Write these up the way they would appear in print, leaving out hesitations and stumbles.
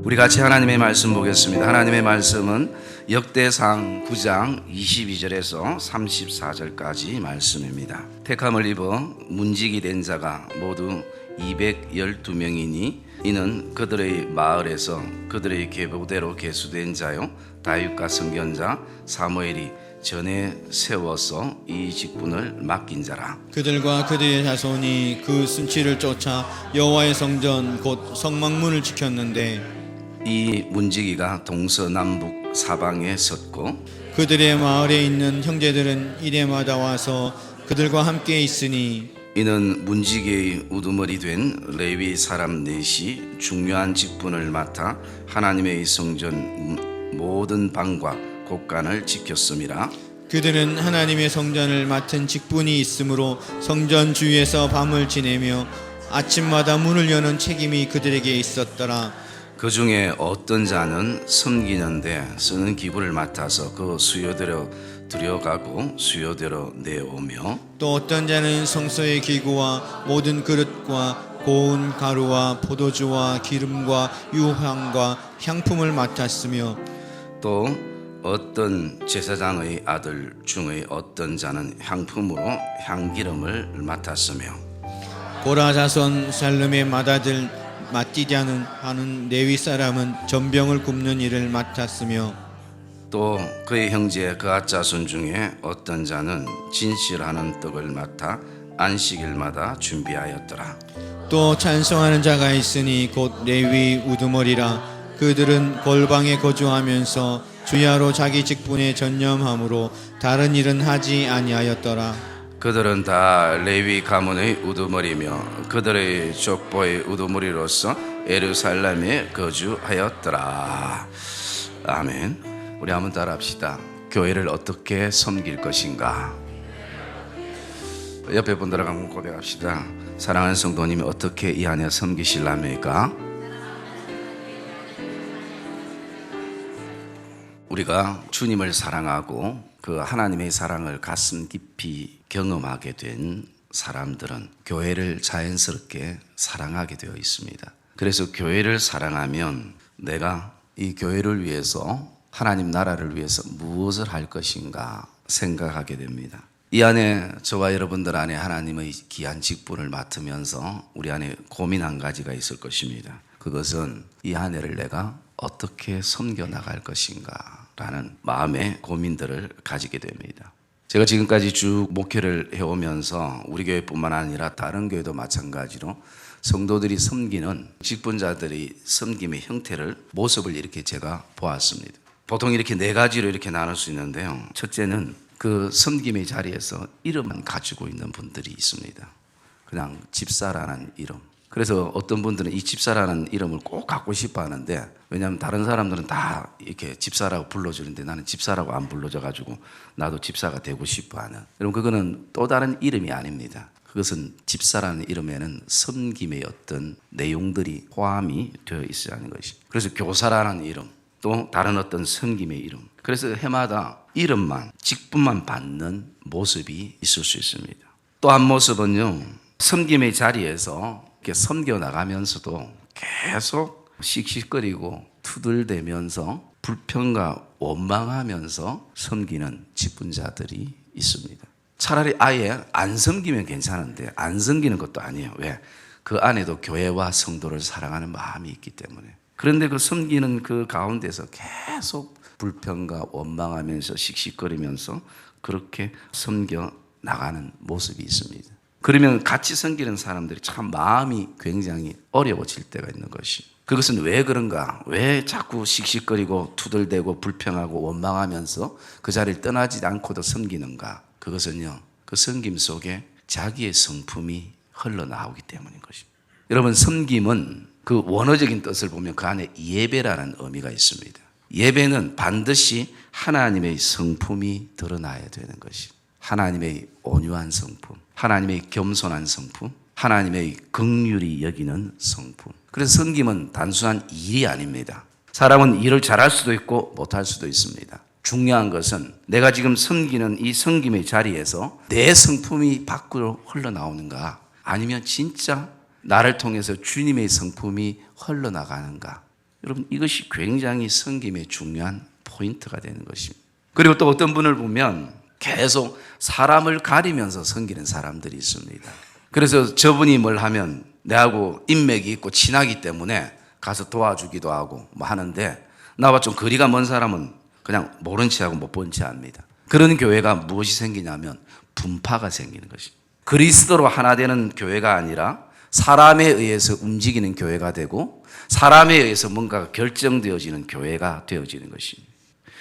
우리 같이 하나님의 말씀 보겠습니다. 하나님의 말씀은 역대상 9장 22절에서 34절까지 말씀입니다. 택함을 입어 문지기 된 자가 모두 212명이니 이는 그들의 마을에서 그들의 계보대로 계수된 자요 다윗과 선견자 사무엘이 전에 세워서 이 직분을 맡긴 자라. 그들과 그들의 자손이 그 순치를 쫓아 여호와의 성전 곧 성막문을 지켰는데 이 문지기가 동서남북 사방에 섰고 그들의 마을에 있는 형제들은 이래마다 와서 그들과 함께 있으니 이는 문지기의 우두머리 된 레위 사람 넷이 중요한 직분을 맡아 하나님의 성전 모든 방과 곳간을 지켰음이라. 그들은 하나님의 성전을 맡은 직분이 있으므로 성전 주위에서 밤을 지내며 아침마다 문을 여는 책임이 그들에게 있었더라. 그 중에 어떤 자는 섬기는데 쓰는 기구를 맡아서 그 수요대로 들여가고 수요대로 내오며 또 어떤 자는 성소의 기구와 모든 그릇과 고운 가루와 포도주와 기름과 유향과 향품을 맡았으며 또 어떤 제사장의 아들 중의 어떤 자는 향품으로 향기름을 맡았으며 고라 자손 살름의 맏아들 마띠자는 하는 레위 사람은 전병을 굽는 일을 맡았으며 또 그의 형제 그앗 자손 중에 어떤 자는 진실하는 떡을 맡아 안식일마다 준비하였더라. 또 찬송하는 자가 있으니 곧 레위 우두머리라. 그들은 골방에 거주하면서 주야로 자기 직분에 전념함으로 다른 일은 하지 아니하였더라. 그들은 다 레위 가문의 우두머리며 그들의 족보의 우두머리로서 예루살렘에 거주하였더라. 아멘. 우리 한번 따라합시다. 교회를 어떻게 섬길 것인가? 옆에 분들하고 한번 고백합시다. 사랑하는 성도님이 어떻게 이 안에 섬기실랍니까? 우리가 주님을 사랑하고 그 하나님의 사랑을 가슴 깊이 경험하게 된 사람들은 교회를 자연스럽게 사랑하게 되어 있습니다. 그래서 교회를 사랑하면 내가 이 교회를 위해서 하나님 나라를 위해서 무엇을 할 것인가 생각하게 됩니다. 이 안에 저와 여러분들 안에 하나님의 귀한 직분을 맡으면서 우리 안에 고민 한 가지가 있을 것입니다. 그것은 이 한 해를 내가 어떻게 섬겨 나갈 것인가 라는 마음의 고민들을 가지게 됩니다. 제가 지금까지 쭉 목회를 해오면서 우리 교회뿐만 아니라 다른 교회도 마찬가지로 성도들이 섬기는 직분자들이 섬김의 형태를 모습을 이렇게 제가 보았습니다. 보통 이렇게 네 가지로 이렇게 나눌 수 있는데요. 첫째는 그 섬김의 자리에서 이름만 가지고 있는 분들이 있습니다. 그냥 집사라는 이름. 그래서 어떤 분들은 이 집사라는 이름을 꼭 갖고 싶어 하는데, 왜냐하면 다른 사람들은 다 이렇게 집사라고 불러주는데 나는 집사라고 안 불러줘가지고 나도 집사가 되고 싶어 하는. 여러분, 그거는 또 다른 이름이 아닙니다. 그것은 집사라는 이름에는 섬김의 어떤 내용들이 포함이 되어 있어야 하는 것입니다. 그래서 교사라는 이름, 또 다른 어떤 섬김의 이름. 그래서 해마다 이름만, 직분만 받는 모습이 있을 수 있습니다. 또 한 모습은요, 섬김의 자리에서 이렇게 섬겨 나가면서도 계속 씩씩거리고 투덜대면서 불평과 원망하면서 섬기는 직분자들이 있습니다. 차라리 아예 안 섬기면 괜찮은데 안 섬기는 것도 아니에요. 왜? 그 안에도 교회와 성도를 사랑하는 마음이 있기 때문에. 그런데 그 섬기는 그 가운데서 계속 불평과 원망하면서 씩씩거리면서 그렇게 섬겨 나가는 모습이 있습니다. 그러면 같이 섬기는 사람들이 참 마음이 굉장히 어려워질 때가 있는 것이. 그것은 왜 그런가? 왜 자꾸 씩씩거리고 투덜대고 불평하고 원망하면서 그 자리를 떠나지 않고도 섬기는가? 그것은요, 그 섬김 속에 자기의 성품이 흘러나오기 때문인 것입니다. 여러분, 섬김은 그 원어적인 뜻을 보면 그 안에 예배라는 의미가 있습니다. 예배는 반드시 하나님의 성품이 드러나야 되는 것입니다. 하나님의 온유한 성품, 하나님의 겸손한 성품, 하나님의 긍휼히 여기는 성품. 그래서 섬김은 단순한 일이 아닙니다. 사람은 일을 잘할 수도 있고 못할 수도 있습니다. 중요한 것은 내가 지금 섬기는 이 섬김의 자리에서 내 성품이 밖으로 흘러나오는가, 아니면 진짜 나를 통해서 주님의 성품이 흘러나가는가. 여러분 이것이 굉장히 섬김의 중요한 포인트가 되는 것입니다. 그리고 또 어떤 분을 보면 계속 사람을 가리면서 섬기는 사람들이 있습니다. 그래서 저분이 뭘 하면 내하고 인맥이 있고 친하기 때문에 가서 도와주기도 하고 뭐 하는데 나와 좀 거리가 먼 사람은 그냥 모른 체하고 못 본 채 합니다. 그런 교회가 무엇이 생기냐면 분파가 생기는 것입니다. 그리스도로 하나 되는 교회가 아니라 사람에 의해서 움직이는 교회가 되고 사람에 의해서 뭔가가 결정되어지는 교회가 되어지는 것입니다.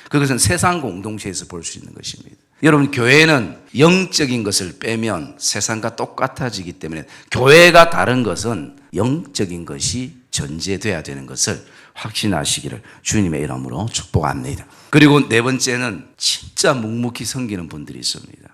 그것은 세상 공동체에서 볼 수 있는 것입니다. 여러분 교회는 영적인 것을 빼면 세상과 똑같아지기 때문에 교회가 다른 것은 영적인 것이 전제돼야 되는 것을 확신하시기를 주님의 이름으로 축복합니다. 그리고 네 번째는 진짜 묵묵히 섬기는 분들이 있습니다.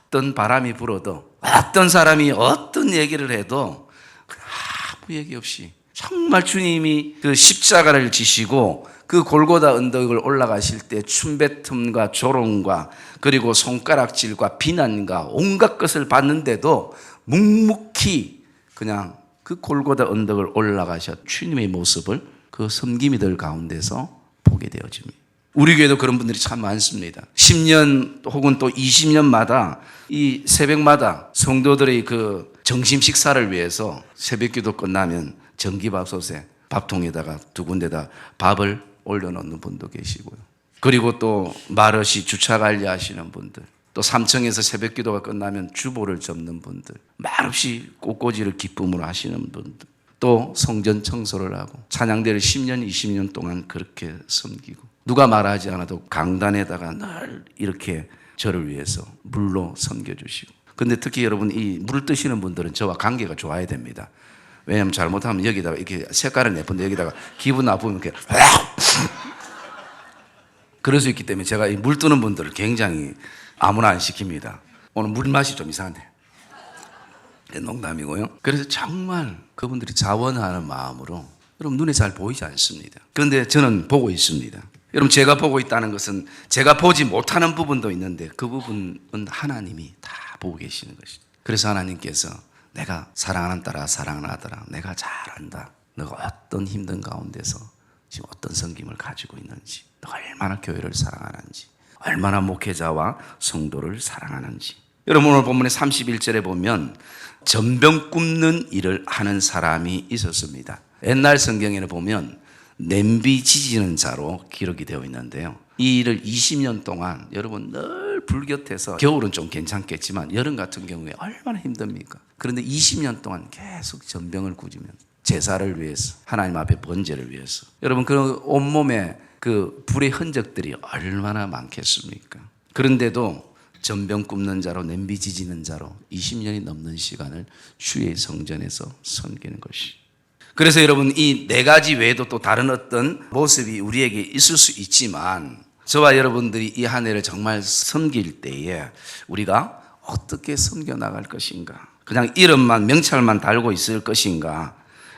어떤 바람이 불어도 어떤 사람이 어떤 얘기를 해도 아무 얘기 없이 정말 주님이 그 십자가를 지시고 그 골고다 언덕을 올라가실 때 춤뱉음과 조롱과 그리고 손가락질과 비난과 온갖 것을 받는데도 묵묵히 그냥 그 골고다 언덕을 올라가셨 주님의 모습을 그 섬김이들 가운데서 보게 되어집니다. 우리 교회도 그런 분들이 참 많습니다. 10년 혹은 또 20년마다 이 새벽마다 성도들의 그 점심 식사를 위해서 새벽기도 끝나면 전기밥솥에 밥통에다가 두 군데다 밥을 올려놓는 분도 계시고요. 그리고 또 말없이 주차 관리하시는 분들, 또 삼청에서 새벽기도가 끝나면 주보를 접는 분들, 말없이 꽃꽂이를 기쁨으로 하시는 분들, 또 성전 청소를 하고 찬양대를 10년, 20년 동안 그렇게 섬기고 누가 말하지 않아도 강단에다가 늘 이렇게 저를 위해서 물로 섬겨주시고. 근데 특히 여러분 이 물 뜨시는 분들은 저와 관계가 좋아야 됩니다. 왜냐하면 잘못하면 여기다가 이렇게 색깔을 내본데 여기다가 기분 나쁘면 이렇게 그럴 수 있기 때문에 제가 이 물 뜨는 분들을 굉장히 아무나 안 시킵니다. 오늘 물 맛이 좀 이상한데. 농담이고요. 그래서 정말 그분들이 자원하는 마음으로 여러분 눈에 잘 보이지 않습니다. 그런데 저는 보고 있습니다. 여러분 제가 보고 있다는 것은 제가 보지 못하는 부분도 있는데 그 부분은 하나님이 다 보고 계시는 것이죠. 그래서 하나님께서 내가 사랑하는 딸아 사랑하더라 내가 잘 안다. 너가 어떤 힘든 가운데서 지금 어떤 섬김을 가지고 있는지, 너가 얼마나 교회를 사랑하는지, 얼마나 목회자와 성도를 사랑하는지. 여러분 오늘 본문의 31절에 보면 전병 굽는 일을 하는 사람이 있었습니다. 옛날 성경에는 보면 냄비 지지는 자로 기록이 되어 있는데요. 이 일을 20년 동안 여러분 늘 불곁해서 겨울은 좀 괜찮겠지만 여름 같은 경우에 얼마나 힘듭니까? 그런데 20년 동안 계속 전병을 구지면 제사를 위해서 하나님 앞에 번제를 위해서 여러분 그 온몸에 그 불의 흔적들이 얼마나 많겠습니까? 그런데도 전병 굽는 자로 냄비 지지는 자로 20년이 넘는 시간을 주의 성전에서 섬기는 것이. 그래서 여러분 이 네 가지 외에도 또 다른 어떤 모습이 우리에게 있을 수 있지만 저와 여러분들이 이 한 해를 정말 섬길 때에 우리가 어떻게 섬겨 나갈 것인가? 그냥 이름만 명찰만 달고 있을 것인가?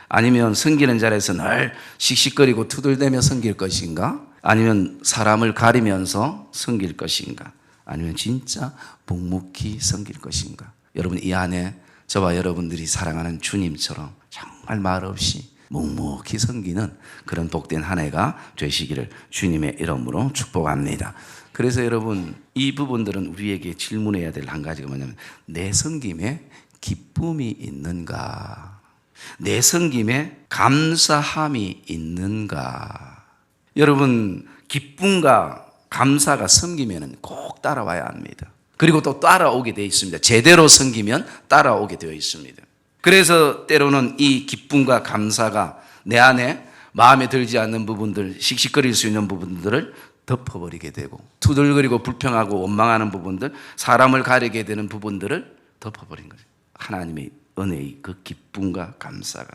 아니면 섬기는 자리에서 늘 씩씩거리고 투덜대며 섬길 것인가? 아니면 사람을 가리면서 섬길 것인가? 아니면 진짜 묵묵히 섬길 것인가? 여러분 이 안에 저와 여러분들이 사랑하는 주님처럼 정말 말없이 묵묵히 섬기는 그런 복된 한 해가 되시기를 주님의 이름으로 축복합니다. 그래서 여러분 이 부분들은 우리에게 질문해야 될 한 가지가 뭐냐면 내 섬김에 기쁨이 있는가? 내 섬김에 감사함이 있는가? 여러분 기쁨과 감사가 섬기면 꼭 따라와야 합니다. 그리고 또 따라오게 되어 있습니다. 제대로 섬기면 따라오게 되어 있습니다. 그래서 때로는 이 기쁨과 감사가 내 안에 마음에 들지 않는 부분들, 씩씩거릴 수 있는 부분들을 덮어버리게 되고 투덜거리고 불평하고 원망하는 부분들, 사람을 가리게 되는 부분들을 덮어버린 거죠. 하나님의 은혜의 그 기쁨과 감사가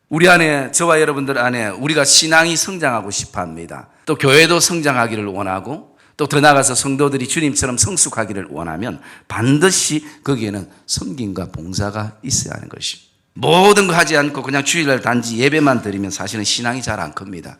우리 안에, 저와 여러분들 안에 우리가 신앙이 성장하고 싶어 합니다. 또 교회도 성장하기를 원하고 또 더 나아가서 성도들이 주님처럼 성숙하기를 원하면 반드시 거기에는 섬김과 봉사가 있어야 하는 것입니다. 모든 거 하지 않고 그냥 주일날 단지 예배만 드리면 사실은 신앙이 잘 안 큽니다.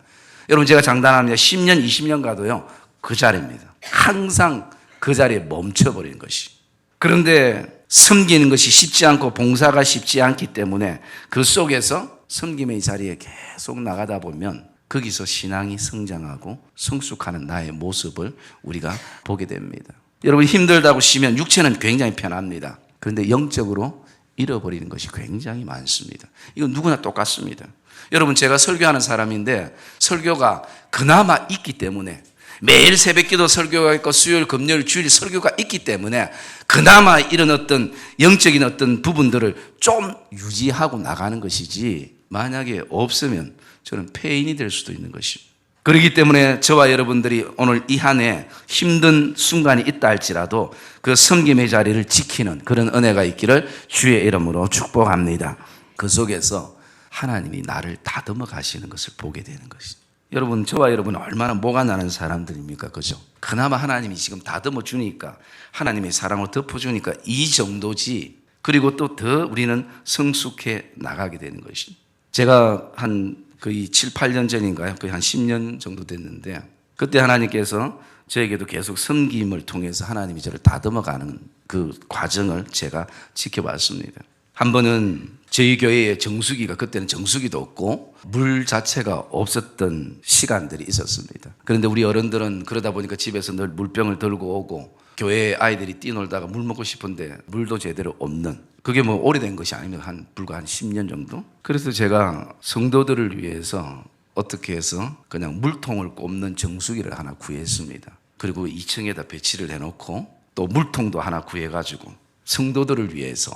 여러분 제가 장담합니다. 10년, 20년 가도요 그 자리입니다. 항상 그 자리에 멈춰버리는 것이. 그런데 섬기는 것이 쉽지 않고 봉사가 쉽지 않기 때문에 그 속에서 섬김의 자리에 계속 나가다 보면 거기서 신앙이 성장하고 성숙하는 나의 모습을 우리가 보게 됩니다. 여러분 힘들다고 쉬면 육체는 굉장히 편합니다. 그런데 영적으로 잃어버리는 것이 굉장히 많습니다. 이건 누구나 똑같습니다. 여러분 제가 설교하는 사람인데 설교가 그나마 있기 때문에 매일 새벽기도 설교가 있고 수요일 금요일 주일 설교가 있기 때문에 그나마 이런 어떤 영적인 어떤 부분들을 좀 유지하고 나가는 것이지 만약에 없으면 저는 폐인이 될 수도 있는 것입니다. 그렇기 때문에 저와 여러분들이 오늘 이 한 해 힘든 순간이 있다 할지라도 그 섬김의 자리를 지키는 그런 은혜가 있기를 주의 이름으로 축복합니다. 그 속에서 하나님이 나를 다듬어 가시는 것을 보게 되는 것입니다. 여러분 저와 여러분은 얼마나 뭐가 나는 사람들입니까? 그죠? 그나마 하나님이 지금 다듬어 주니까 하나님의 사랑을 덮어주니까 이 정도지. 그리고 또 더 우리는 성숙해 나가게 되는 것입니다. 제가 한 거의 7, 8년 전인가요? 거의 한 10년 정도 됐는데 그때 하나님께서 저에게도 계속 섬김을 통해서 하나님이 저를 다듬어가는 그 과정을 제가 지켜봤습니다. 한 번은 저희 교회에 정수기가 그때는 정수기도 없고 물 자체가 없었던 시간들이 있었습니다. 그런데 우리 어른들은 그러다 보니까 집에서 늘 물병을 들고 오고 교회 아이들이 뛰놀다가 물 먹고 싶은데 물도 제대로 없는 그게 뭐 오래된 것이 아닙니다. 불과 한 10년 정도. 그래서 제가 성도들을 위해서 어떻게 해서 그냥 물통을 꼽는 정수기를 하나 구했습니다. 그리고 2층에다 배치를 해놓고 또 물통도 하나 구해가지고 성도들을 위해서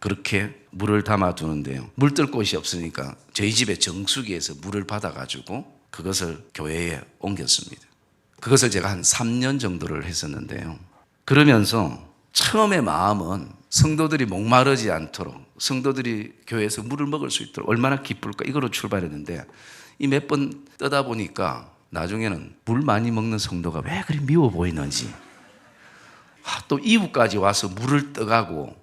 그렇게 물을 담아두는데요. 물 뜰 곳이 없으니까 저희 집에 정수기에서 물을 받아가지고 그것을 교회에 옮겼습니다. 그것을 제가 한 3년 정도를 했었는데요. 그러면서 처음의 마음은 성도들이 목마르지 않도록 성도들이 교회에서 물을 먹을 수 있도록 얼마나 기쁠까 이거로 출발했는데 이 몇 번 떠다 보니까 나중에는 물 많이 먹는 성도가 왜 그리 미워 보이는지 또 이웃까지 와서 물을 떠가고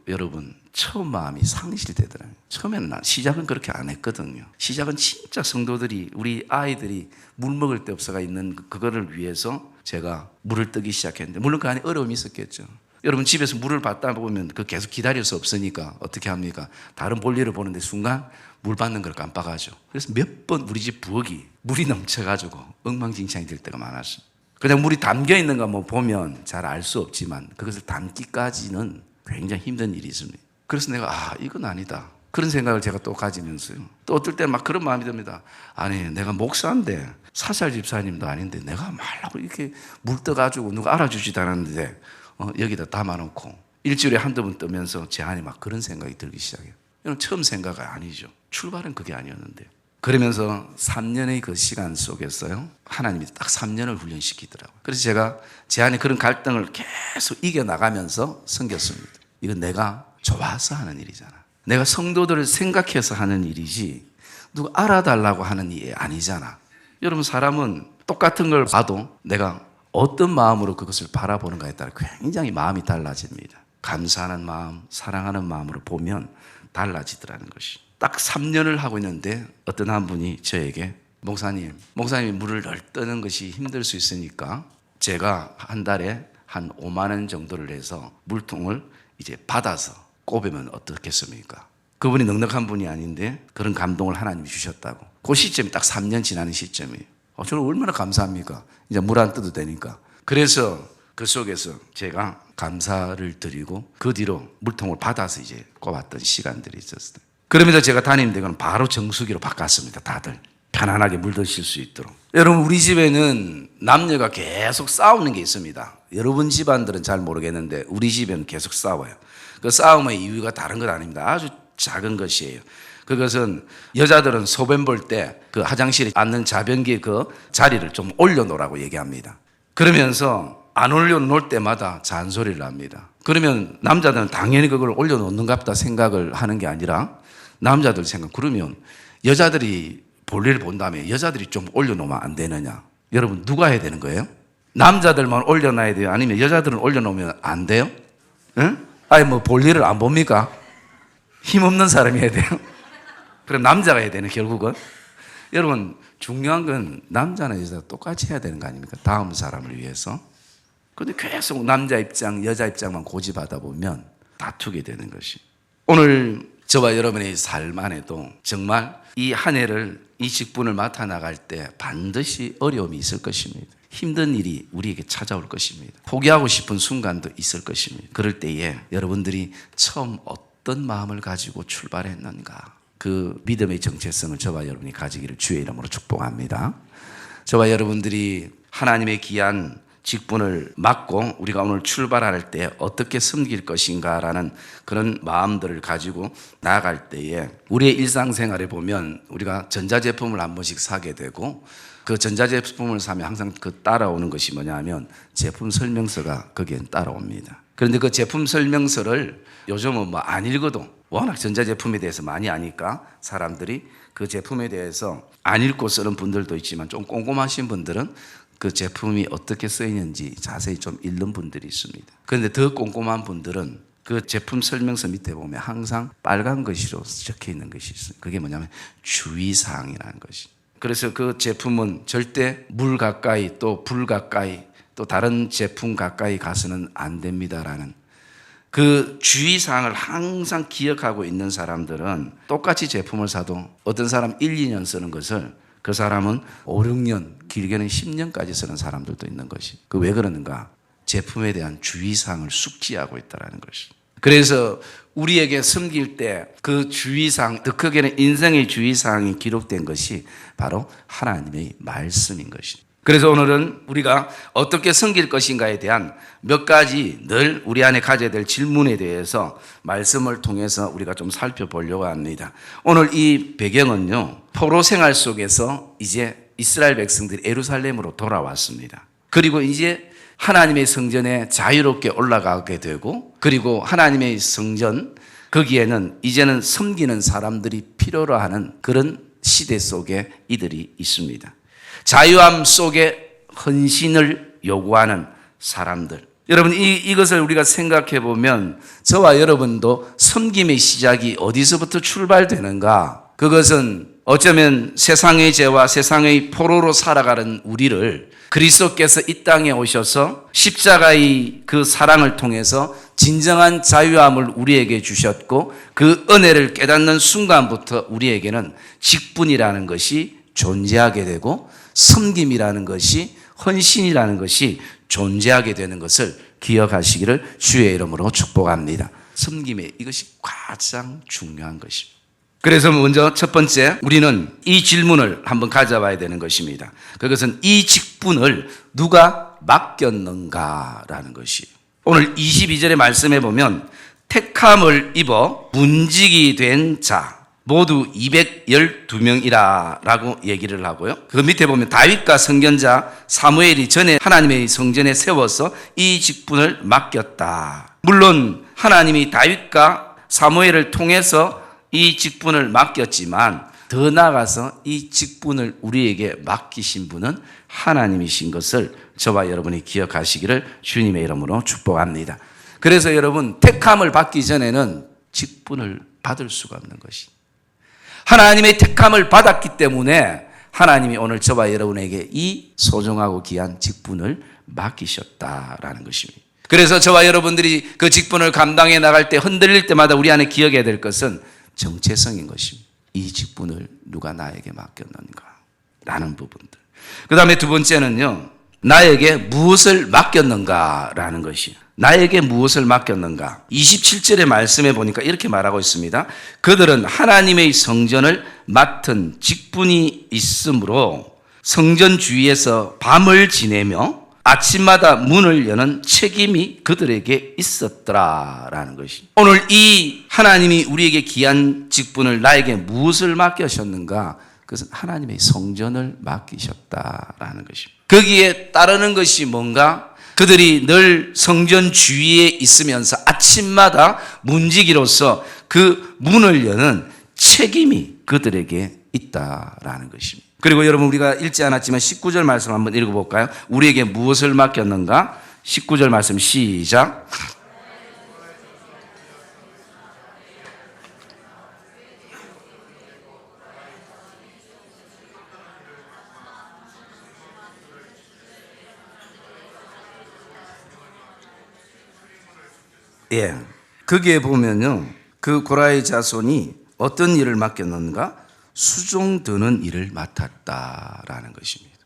여러분 처음 마음이 상실되더라고요. 처음에는 시작은 그렇게 안 했거든요. 시작은 진짜 성도들이 우리 아이들이 물 먹을 데 없어가 있는 그거를 위해서 제가 물을 뜨기 시작했는데 물론 그 안에 어려움이 있었겠죠. 여러분 집에서 물을 받다 보면 그 계속 기다릴 수 없으니까 어떻게 합니까? 다른 볼일을 보는데 순간 물 받는 걸 깜빡하죠. 그래서 몇 번 우리 집 부엌이 물이 넘쳐가지고 엉망진창이 될 때가 많았어요. 그냥 물이 담겨 있는 거 뭐 보면 잘 알 수 없지만 그것을 담기까지는 굉장히 힘든 일이 있습니다. 그래서 내가 이건 아니다. 그런 생각을 제가 또 가지면서요. 또 어떨 때는 막 그런 마음이 듭니다. 아니 내가 목사인데 사살 집사님도 아닌데 내가 말라고 이렇게 물 떠가지고 누가 알아주지도 않았는데 여기다 담아놓고 일주일에 한두 번 뜨면서 제 안에 막 그런 생각이 들기 시작해요. 이건 처음 생각이 아니죠. 출발은 그게 아니었는데 그러면서 3년의 그 시간 속에서요 하나님이 딱 3년을 훈련시키더라고요. 그래서 제가 제 안에 그런 갈등을 계속 이겨나가면서 섬겼습니다. 이건 내가 좋아서 하는 일이잖아. 내가 성도들을 생각해서 하는 일이지 누가 알아달라고 하는 일이 아니잖아. 여러분 사람은 똑같은 걸 봐도 내가 어떤 마음으로 그것을 바라보는가에 따라 굉장히 마음이 달라집니다. 감사하는 마음, 사랑하는 마음으로 보면 달라지더라는 것이. 딱 3년을 하고 있는데 어떤 한 분이 저에게 목사님이 물을 널 뜨는 것이 힘들 수 있으니까 제가 한 달에 한 5만 원 정도를 해서 물통을 이제 받아서 꼽으면 어떻겠습니까? 그분이 넉넉한 분이 아닌데 그런 감동을 하나님이 주셨다고. 그 시점이 딱 3년 지나는 시점이에요. 저는 얼마나 감사합니까? 이제 물 안 떠도 되니까. 그래서 그 속에서 제가 감사를 드리고 그 뒤로 물통을 받아서 이제 꼽았던 시간들이 있었어요. 그러면서 제가 담임 대교는 바로 정수기로 바꿨습니다. 다들 편안하게 물 드실 수 있도록. 여러분 우리 집에는 남녀가 계속 싸우는 게 있습니다. 여러분 집안들은 잘 모르겠는데 우리 집에는 계속 싸워요. 그 싸움의 이유가 다른 것 아닙니다. 아주 작은 것이에요. 그것은 여자들은 소변 볼 때 그 화장실에 앉는 자변기 그 자리를 좀 올려놓으라고 얘기합니다. 그러면서 안 올려놓을 때마다 잔소리를 합니다. 그러면 남자들은 당연히 그걸 올려놓는가 보다 생각을 하는 게 아니라 남자들 생각, 그러면 여자들이 볼일을 본 다음에 여자들이 좀 올려놓으면 안 되느냐? 여러분 누가 해야 되는 거예요? 남자들만 올려놔야 돼요? 아니면 여자들은 올려놓으면 안 돼요? 응? 아니 뭐 볼일을 안 봅니까? 힘없는 사람이 해야 돼요? 그럼 남자가 해야 되는 결국은? 여러분 중요한 건 남자나 여자가 똑같이 해야 되는 거 아닙니까? 다음 사람을 위해서. 그런데 계속 남자 입장, 여자 입장만 고집하다 보면 다투게 되는 것이. 오늘 저와 여러분의 삶 안에도 정말 이 한 해를 이 직분을 맡아 나갈 때 반드시 어려움이 있을 것입니다. 힘든 일이 우리에게 찾아올 것입니다. 포기하고 싶은 순간도 있을 것입니다. 그럴 때에 여러분들이 처음 어떤 마음을 가지고 출발했는가, 그 믿음의 정체성을 저와 여러분이 가지기를 주의 이름으로 축복합니다. 저와 여러분들이 하나님의 귀한 직분을 맡고 우리가 오늘 출발할 때 어떻게 섬길 것인가라는 그런 마음들을 가지고 나아갈 때에 우리의 일상생활에 보면 우리가 전자제품을 한 번씩 사게 되고 그 전자제품을 사면 항상 그 따라오는 것이 뭐냐 하면 제품 설명서가 거기엔 따라옵니다. 그런데 그 제품 설명서를 요즘은 뭐 안 읽어도 워낙 전자제품에 대해서 많이 아니까 사람들이 그 제품에 대해서 안 읽고 쓰는 분들도 있지만 좀 꼼꼼하신 분들은 그 제품이 어떻게 쓰이는지 자세히 좀 읽는 분들이 있습니다. 그런데 더 꼼꼼한 분들은 그 제품 설명서 밑에 보면 항상 빨간 글씨로 적혀 있는 것이 있어요. 그게 뭐냐면 주의사항이라는 것이. 그래서 그 제품은 절대 물 가까이 또 불 가까이 또 다른 제품 가까이 가서는 안 됩니다라는 그 주의사항을 항상 기억하고 있는 사람들은 똑같이 제품을 사도 어떤 사람 1, 2년 쓰는 것을 그 사람은 5, 6년, 길게는 10년까지 쓰는 사람들도 있는 것이. 그 왜 그러는가? 제품에 대한 주의사항을 숙지하고 있다는 것이. 그래서 우리에게 섬길 때 그 주의사항, 더 크게는 인생의 주의사항이 기록된 것이 바로 하나님의 말씀인 것이. 그래서 오늘은 우리가 어떻게 섬길 것인가에 대한 몇 가지 늘 우리 안에 가져야 될 질문에 대해서 말씀을 통해서 우리가 좀 살펴보려고 합니다. 오늘 이 배경은요, 포로 생활 속에서 이제 이스라엘 백성들이 예루살렘으로 돌아왔습니다. 그리고 이제 하나님의 성전에 자유롭게 올라가게 되고, 그리고 하나님의 성전, 거기에는 이제는 섬기는 사람들이 필요로 하는 그런 시대 속에 이들이 있습니다. 자유함 속에 헌신을 요구하는 사람들. 여러분, 이것을 우리가 생각해 보면 저와 여러분도 섬김의 시작이 어디서부터 출발되는가? 그것은 어쩌면 세상의 죄와 세상의 포로로 살아가는 우리를 그리스도께서 이 땅에 오셔서 십자가의 그 사랑을 통해서 진정한 자유함을 우리에게 주셨고 그 은혜를 깨닫는 순간부터 우리에게는 직분이라는 것이 존재하게 되고 섬김이라는 것이, 헌신이라는 것이 존재하게 되는 것을 기억하시기를 주의 이름으로 축복합니다. 섬김에 이것이 가장 중요한 것입니다. 그래서 먼저 첫 번째, 우리는 이 질문을 한번 가져봐야 되는 것입니다. 그것은 이 직분을 누가 맡겼는가라는 것이에요. 오늘 22절의 말씀에 보면 택함을 입어 문직이 된 자 모두 212명이라 라고 얘기를 하고요. 그 밑에 보면 다윗과 선견자 사무엘이 전에 하나님의 성전에 세워서 이 직분을 맡겼다. 물론 하나님이 다윗과 사무엘을 통해서 이 직분을 맡겼지만 더 나아가서 이 직분을 우리에게 맡기신 분은 하나님이신 것을 저와 여러분이 기억하시기를 주님의 이름으로 축복합니다. 그래서 여러분, 택함을 받기 전에는 직분을 받을 수가 없는 것이, 하나님의 택함을 받았기 때문에 하나님이 오늘 저와 여러분에게 이 소중하고 귀한 직분을 맡기셨다라는 것입니다. 그래서 저와 여러분들이 그 직분을 감당해 나갈 때 흔들릴 때마다 우리 안에 기억해야 될 것은 정체성인 것입니다. 이 직분을 누가 나에게 맡겼는가 라는 부분들. 그 다음에 두 번째는요, 나에게 무엇을 맡겼는가라는 것이에요. 나에게 무엇을 맡겼는가? 27절의 말씀에 보니까 이렇게 말하고 있습니다. 그들은 하나님의 성전을 맡은 직분이 있으므로 성전 주위에서 밤을 지내며 아침마다 문을 여는 책임이 그들에게 있었더라라는 것이. 오늘 이 하나님이 우리에게 귀한 직분을 나에게 무엇을 맡기셨는가? 그것은 하나님의 성전을 맡기셨다라는 것입니다. 거기에 따르는 것이 뭔가? 그들이 늘 성전 주위에 있으면서 아침마다 문지기로서 그 문을 여는 책임이 그들에게 있다라는 것입니다. 그리고 여러분, 우리가 읽지 않았지만 19절 말씀 한번 읽어볼까요? 우리에게 무엇을 맡겼는가? 19절 말씀 시작. 예, 거기에 보면요, 그 고라의 자손이 어떤 일을 맡겼는가? 수종 드는 일을 맡았다라는 것입니다.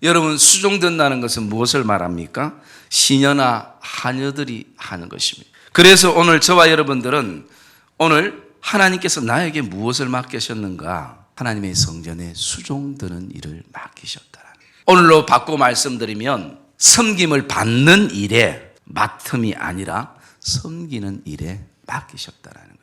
여러분, 수종 든다는 것은 무엇을 말합니까? 시녀나 하녀들이 하는 것입니다. 그래서 오늘 저와 여러분들은 오늘 하나님께서 나에게 무엇을 맡기셨는가? 하나님의 성전에 수종 드는 일을 맡기셨다라는 거예요. 오늘로 바꿔 말씀드리면 섬김을 받는 일에 맡음이 아니라 섬기는 일에 맡기셨다라는 것입니다.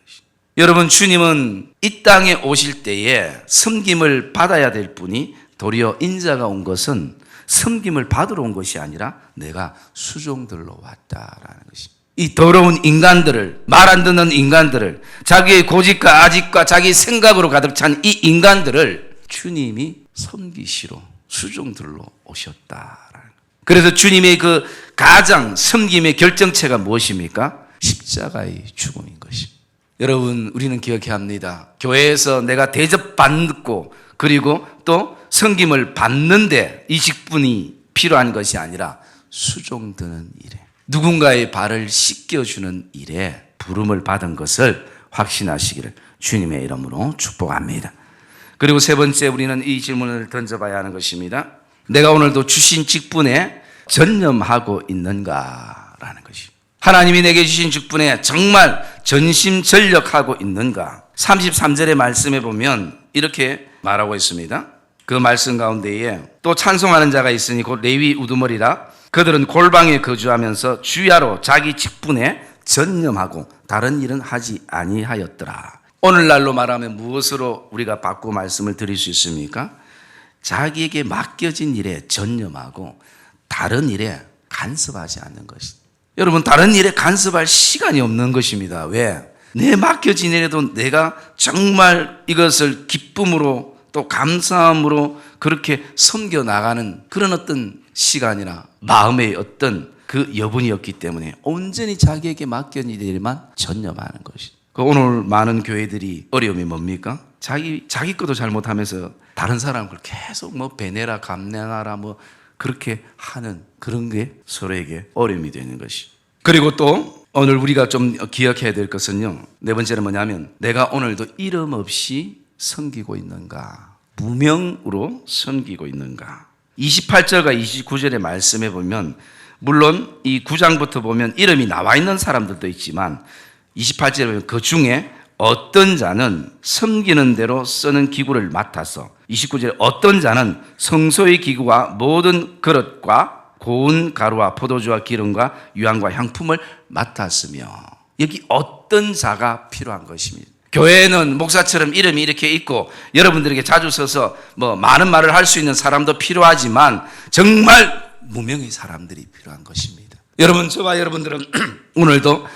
여러분, 주님은 이 땅에 오실 때에 섬김을 받아야 될 분이 도리어 인자가 온 것은 섬김을 받으러 온 것이 아니라 내가 수종들로 왔다라는 것입니다. 이 더러운 인간들을, 말 안 듣는 인간들을, 자기의 고집과 아집과 자기 생각으로 가득 찬 이 인간들을 주님이 섬기시러 수종들로 오셨다라는 거예요. 그래서 주님의 그 가장 섬김의 결정체가 무엇입니까? 십자가의 죽음인 것입니다. 여러분, 우리는 기억해야 합니다. 교회에서 내가 대접받고 그리고 또 섬김을 받는데 이 직분이 필요한 것이 아니라 수종드는 일에, 누군가의 발을 씻겨주는 일에 부름을 받은 것을 확신하시기를 주님의 이름으로 축복합니다. 그리고 세 번째, 우리는 이 질문을 던져봐야 하는 것입니다. 내가 오늘도 주신 직분에 전념하고 있는가라는 것입니다. 하나님이 내게 주신 직분에 정말 전심전력하고 있는가? 33절의 말씀에 보면 이렇게 말하고 있습니다. 그 말씀 가운데에 또 찬송하는 자가 있으니 곧 레위 우두머리라. 그들은 골방에 거주하면서 주야로 자기 직분에 전념하고 다른 일은 하지 아니하였더라. 오늘날로 말하면 무엇으로 우리가 바꾸어 말씀을 드릴 수 있습니까? 자기에게 맡겨진 일에 전념하고 다른 일에 간섭하지 않는 것입니다. 여러분, 다른 일에 간섭할 시간이 없는 것입니다. 왜? 내 맡겨진 일에도 내가 정말 이것을 기쁨으로 또 감사함으로 그렇게 섬겨나가는 그런 어떤 시간이나 마음의 어떤 그 여분이었기 때문에 온전히 자기에게 맡겨진 일에만 전념하는 것입니다. 오늘 많은 교회들이 어려움이 뭡니까? 자기 것도 잘못하면서 다른 사람을 계속 뭐 배내라 감내하라 뭐 그렇게 하는 그런 게 서로에게 어려움이 되는 것이. 그리고 또 오늘 우리가 좀 기억해야 될 것은요, 네 번째는 뭐냐면 내가 오늘도 이름 없이 섬기고 있는가, 무명으로 섬기고 있는가. 28절과 29절의 말씀에 보면 물론 이 9장부터 보면 이름이 나와 있는 사람들도 있지만 28절에 보면 그 중에 어떤 자는 섬기는 대로 쓰는 기구를 맡아서, 29절에 어떤 자는 성소의 기구와 모든 그릇과 고운 가루와 포도주와 기름과 유향과 향품을 맡았으며, 여기 어떤 자가 필요한 것입니다. 교회에는 목사처럼 이름이 이렇게 있고 여러분들에게 자주 써서 뭐 많은 말을 할 수 있는 사람도 필요하지만 정말 무명의 사람들이 필요한 것입니다. 여러분, 저와 여러분들은 오늘도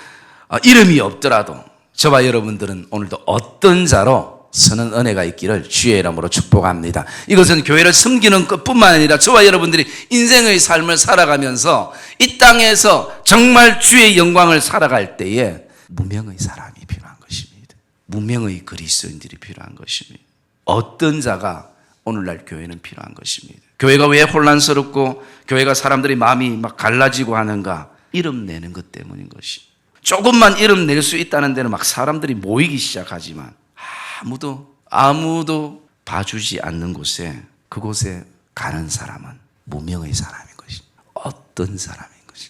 이름이 없더라도 저와 여러분들은 오늘도 어떤 자로 서는 은혜가 있기를 주의 이름으로 축복합니다. 이것은 교회를 섬기는 것뿐만 아니라 저와 여러분들이 인생의 삶을 살아가면서 이 땅에서 정말 주의 영광을 살아갈 때에 무명의 사람이 필요한 것입니다. 무명의 그리스도인들이 필요한 것입니다. 어떤 자가 오늘날 교회는 필요한 것입니다. 교회가 왜 혼란스럽고 교회가 사람들이 마음이 막 갈라지고 하는가? 이름 내는 것 때문인 것이. 조금만 이름 낼 수 있다는 데는 막 사람들이 모이기 시작하지만 아무도 봐주지 않는 곳에, 그곳에 가는 사람은 무명의 사람인 것이. 어떤 사람인 것이.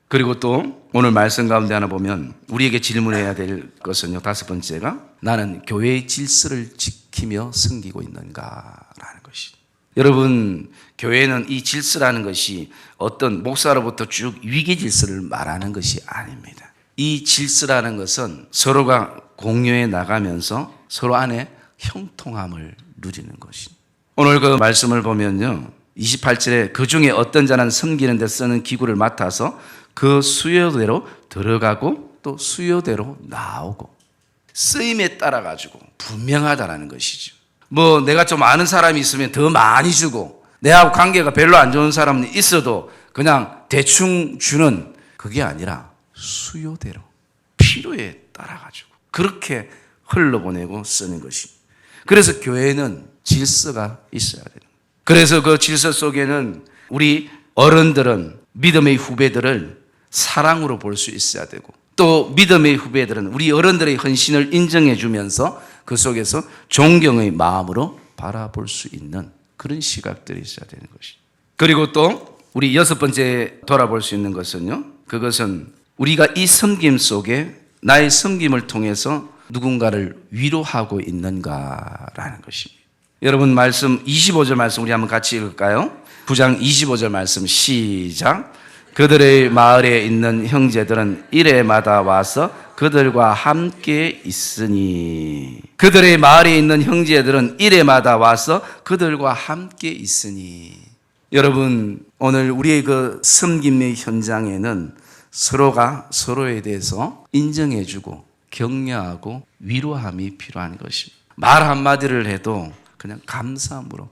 그리고 또 오늘 말씀 가운데 하나 보면 우리에게 질문해야 될 것은요, 다섯 번째가 나는 교회의 질서를 지키며 섬기고 있는가라는 것이. 여러분, 교회는 이 질서라는 것이 어떤 목사로부터 쭉 위계 질서를 말하는 것이 아닙니다. 이 질서라는 것은 서로가 공유해 나가면서 서로 안에 형통함을 누리는 것입니다. 오늘 그 말씀을 보면요, 28절에 그 중에 어떤 자는 섬기는 데 쓰는 기구를 맡아서 그 수요대로 들어가고 또 수요대로 나오고, 쓰임에 따라 가지고 분명하다라는 것이죠. 뭐 내가 좀 아는 사람이 있으면 더 많이 주고 내하고 관계가 별로 안 좋은 사람이 있어도 그냥 대충 주는, 그게 아니라 수요대로 필요에 따라 가지고 그렇게 흘러보내고 쓰는 것입니다. 그래서 교회는 질서가 있어야 돼요. 그래서 그 질서 속에는 우리 어른들은 믿음의 후배들을 사랑으로 볼 수 있어야 되고, 또 믿음의 후배들은 우리 어른들의 헌신을 인정해 주면서 그 속에서 존경의 마음으로 바라볼 수 있는 그런 시각들이 있어야 되는 것이죠. 그리고 또 우리 여섯 번째 돌아볼 수 있는 것은요, 그것은 우리가 이 섬김 속에 나의 섬김을 통해서 누군가를 위로하고 있는가라는 것입니다. 여러분 말씀 25절 말씀 우리 한번 같이 읽을까요? 9장 25절 말씀 시작. 그들의 마을에 있는 형제들은 이래마다 와서 그들과 함께 있으니. 그들의 마을에 있는 형제들은 이래마다 와서 그들과 함께 있으니. 여러분 오늘 우리의 그 섬김의 현장에는 서로가 서로에 대해서 인정해주고 격려하고 위로함이 필요한 것입니다. 말 한마디를 해도 그냥 감사함으로.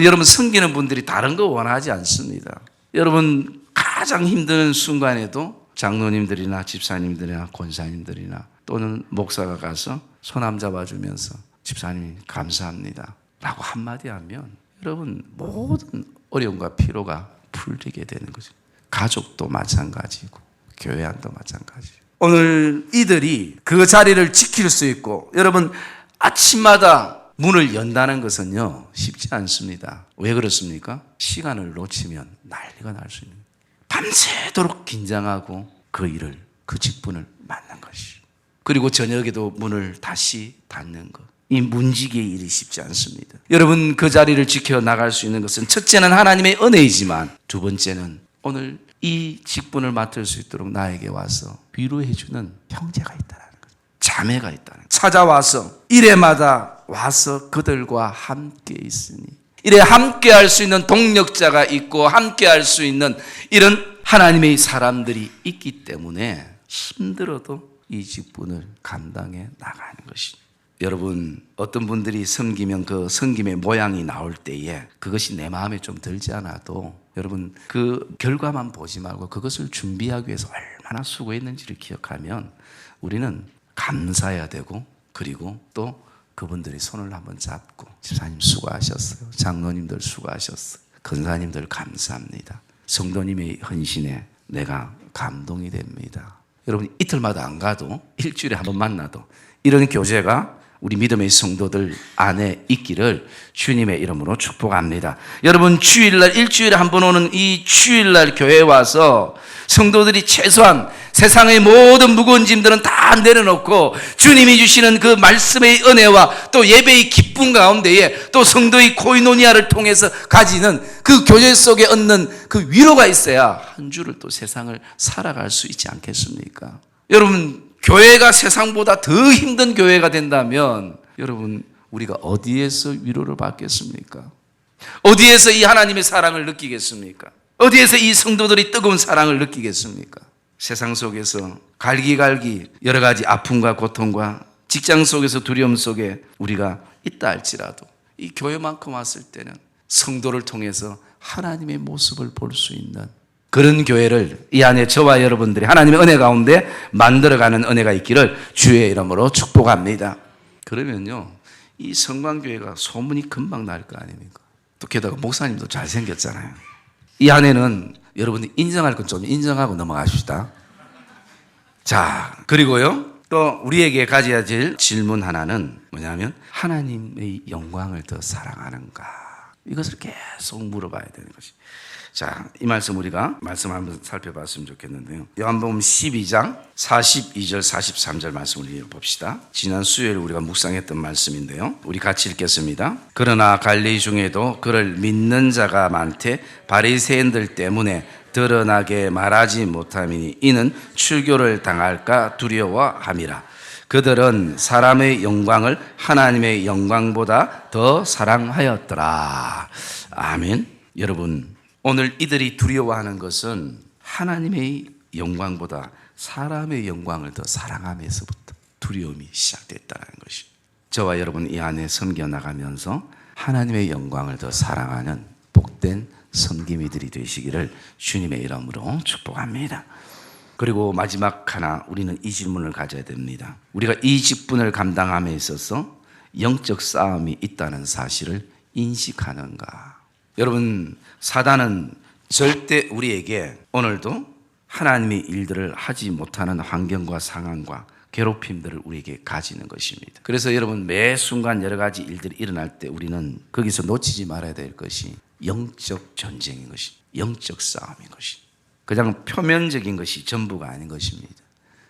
여러분 섬기는 분들이 다른 거 원하지 않습니다. 여러분 가장 힘든 순간에도 장로님들이나 집사님들이나 권사님들이나 또는 목사가 가서 손 한 잡아주면서 집사님 감사합니다 라고 한마디 하면 여러분 모든 어려움과 피로가 풀리게 되는 거죠. 가족도 마찬가지고 교회 안도 마찬가지고. 오늘 이들이 그 자리를 지킬 수 있고 여러분 아침마다 문을 연다는 것은요 쉽지 않습니다. 왜 그렇습니까? 시간을 놓치면 난리가 날 수 있는 거예요. 밤새도록 긴장하고 그 일을 그 직분을 맡는 것이. 그리고 저녁에도 문을 다시 닫는 것. 이 문지기의 일이 쉽지 않습니다. 여러분 그 자리를 지켜나갈 수 있는 것은 첫째는 하나님의 은혜이지만 두 번째는 오늘 이 직분을 맡을 수 있도록 나에게 와서 위로해 주는 형제가 있다는 것, 자매가 있다는 것. 찾아와서 이래마다 와서 그들과 함께 있으니. 이래 함께 할 수 있는 동력자가 있고 함께 할 수 있는 이런 하나님의 사람들이 있기 때문에 힘들어도 이 직분을 감당해 나가는 것입니다. 여러분 어떤 분들이 섬기면 그 섬김의 모양이 나올 때에 그것이 내 마음에 좀 들지 않아도 여러분 그 결과만 보지 말고 그것을 준비하기 위해서 얼마나 수고했는지를 기억하면 우리는 감사해야 되고 그리고 또 그분들이 손을 한번 잡고 집사님 수고하셨어요. 장로님들 수고하셨어요. 권사님들 감사합니다. 성도님의 헌신에 내가 감동이 됩니다. 여러분 이틀마다 안 가도 일주일에 한 번 만나도 이런 교제가 우리 믿음의 성도들 안에 있기를 주님의 이름으로 축복합니다. 여러분 주일날 일주일에 한 번 오는 이 주일날 교회에 와서 성도들이 최소한 세상의 모든 무거운 짐들은 다 내려놓고 주님이 주시는 그 말씀의 은혜와 또 예배의 기쁨 가운데에 또 성도의 코이노니아를 통해서 가지는 그 교제 속에 얻는 그 위로가 있어야 한 주를 또 세상을 살아갈 수 있지 않겠습니까? 여러분 교회가 세상보다 더 힘든 교회가 된다면 여러분 우리가 어디에서 위로를 받겠습니까? 어디에서 이 하나님의 사랑을 느끼겠습니까? 어디에서 이 성도들이 뜨거운 사랑을 느끼겠습니까? 세상 속에서 갈기갈기 여러 가지 아픔과 고통과 직장 속에서 두려움 속에 우리가 있다 할지라도 이 교회만큼 왔을 때는 성도를 통해서 하나님의 모습을 볼 수 있는 그런 교회를 이 안에 저와 여러분들이 하나님의 은혜 가운데 만들어가는 은혜가 있기를 주의 이름으로 축복합니다. 그러면요 이 성광교회가 소문이 금방 날 거 아닙니까? 또 게다가 목사님도 잘생겼잖아요. 이 안에는 여러분이 인정할 건 좀 인정하고 넘어가십시다. 자 그리고요 또 우리에게 가져야 될 질문 하나는 뭐냐면 하나님의 영광을 더 사랑하는가, 이것을 계속 물어봐야 되는 것이. 자, 이 말씀 우리가 말씀 한번 살펴봤으면 좋겠는데요. 요한복음 12장 42절 43절 말씀을 읽어봅시다. 지난 수요일 우리가 묵상했던 말씀인데요. 우리 같이 읽겠습니다. 그러나 갈릴리 중에도 그를 믿는 자가 많되 바리새인들 때문에 드러나게 말하지 못함이니 이는 출교를 당할까 두려워함이라. 그들은 사람의 영광을 하나님의 영광보다 더 사랑하였더라. 아멘. 여러분 오늘 이들이 두려워하는 것은 하나님의 영광보다 사람의 영광을 더 사랑하면서부터 두려움이 시작됐다는 것이. 저와 여러분 이 안에 섬겨 나가면서 하나님의 영광을 더 사랑하는 복된 섬김이들이 되시기를 주님의 이름으로 축복합니다. 그리고 마지막 하나 우리는 이 질문을 가져야 됩니다. 우리가 이 직분을 감당함에 있어서 영적 싸움이 있다는 사실을 인식하는가? 여러분 사단은 절대 우리에게 오늘도 하나님의 일들을 하지 못하는 환경과 상황과 괴롭힘들을 우리에게 가지는 것입니다. 그래서 여러분, 매 순간 여러 가지 일들이 일어날 때 우리는 거기서 놓치지 말아야 될 것이 영적 전쟁인 것입니다. 영적 싸움인 것입니다. 그냥 표면적인 것이 전부가 아닌 것입니다.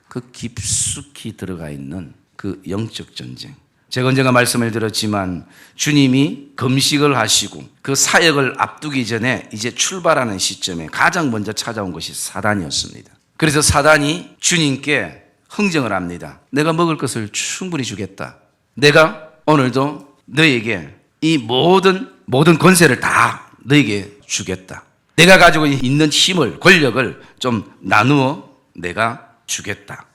그 깊숙이 들어가 있는 그 영적 전쟁. 제가 언젠가 말씀을 드렸지만 주님이 금식을 하시고 그 사역을 앞두기 전에 이제 출발하는 시점에 가장 먼저 찾아온 것이 사단이었습니다. 그래서 사단이 주님께 흥정을 합니다. 내가 먹을 것을 충분히 주겠다. 내가 오늘도 너에게 이 모든 권세를 다 너에게 주겠다. 내가 가지고 있는 힘을, 권력을 좀 나누어 내가 주겠다.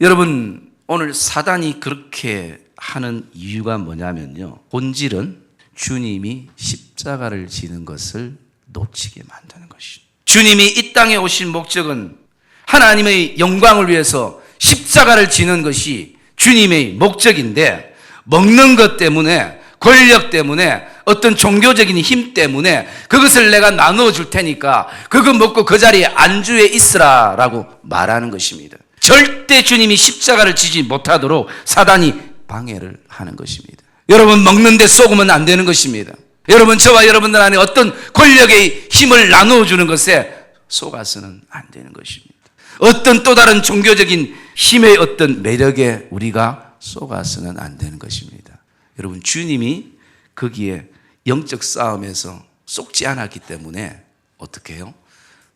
여러분, 오늘 사단이 그렇게 하는 이유가 뭐냐면요, 본질은 주님이 십자가를 지는 것을 놓치게 만드는 것이죠. 주님이 이 땅에 오신 목적은 하나님의 영광을 위해서 십자가를 지는 것이 주님의 목적인데, 먹는 것 때문에, 권력 때문에, 어떤 종교적인 힘 때문에 그것을 내가 나누어 줄 테니까 그거 먹고 그 자리에 안주해 있으라 라고 말하는 것입니다. 절대 주님이 십자가를 지지 못하도록 사단이 방해를 하는 것입니다. 여러분, 먹는데 쏘으면 안 되는 것입니다. 여러분, 저와 여러분들 안에 어떤 권력의 힘을 나누어 주는 것에 속아서는 안 되는 것입니다. 어떤 또 다른 종교적인 힘의 어떤 매력에 우리가 속아서는 안 되는 것입니다. 여러분, 주님이 거기에 영적 싸움에서 속지 않았기 때문에 어떻게 해요?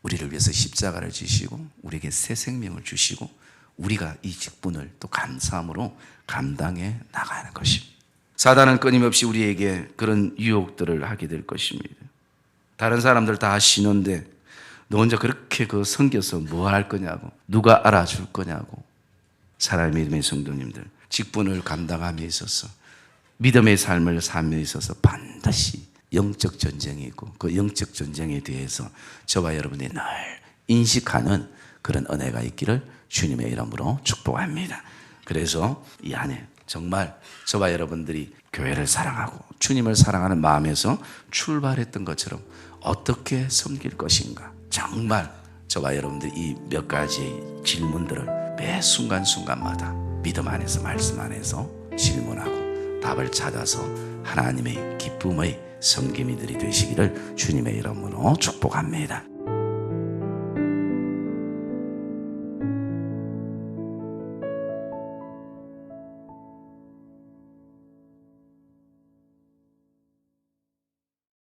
우리를 위해서 십자가를 지시고 우리에게 새 생명을 주시고 우리가 이 직분을 또 감사함으로 감당해 나가는 것입니다. 사단은 끊임없이 우리에게 그런 유혹들을 하게 될 것입니다. 다른 사람들 다 신원데 너 혼자 그렇게 섬겨서 뭐 할 거냐고, 누가 알아줄 거냐고. 사랑하는 믿음의 성도님들, 직분을 감당함에 있어서, 믿음의 삶을 삶에 있어서 반드시 영적 전쟁이 있고 그 영적 전쟁에 대해서 저와 여러분이 늘 인식하는 그런 은혜가 있기를 주님의 이름으로 축복합니다. 그래서 이 안에 정말 저와 여러분들이 교회를 사랑하고 주님을 사랑하는 마음에서 출발했던 것처럼 어떻게 섬길 것인가, 정말 저와 여러분들이 이 몇 가지 질문들을 매 순간순간마다 믿음 안에서, 말씀 안에서 질문하고 답을 찾아서 하나님의 기쁨의 섬김이들이 되시기를 주님의 이름으로 축복합니다.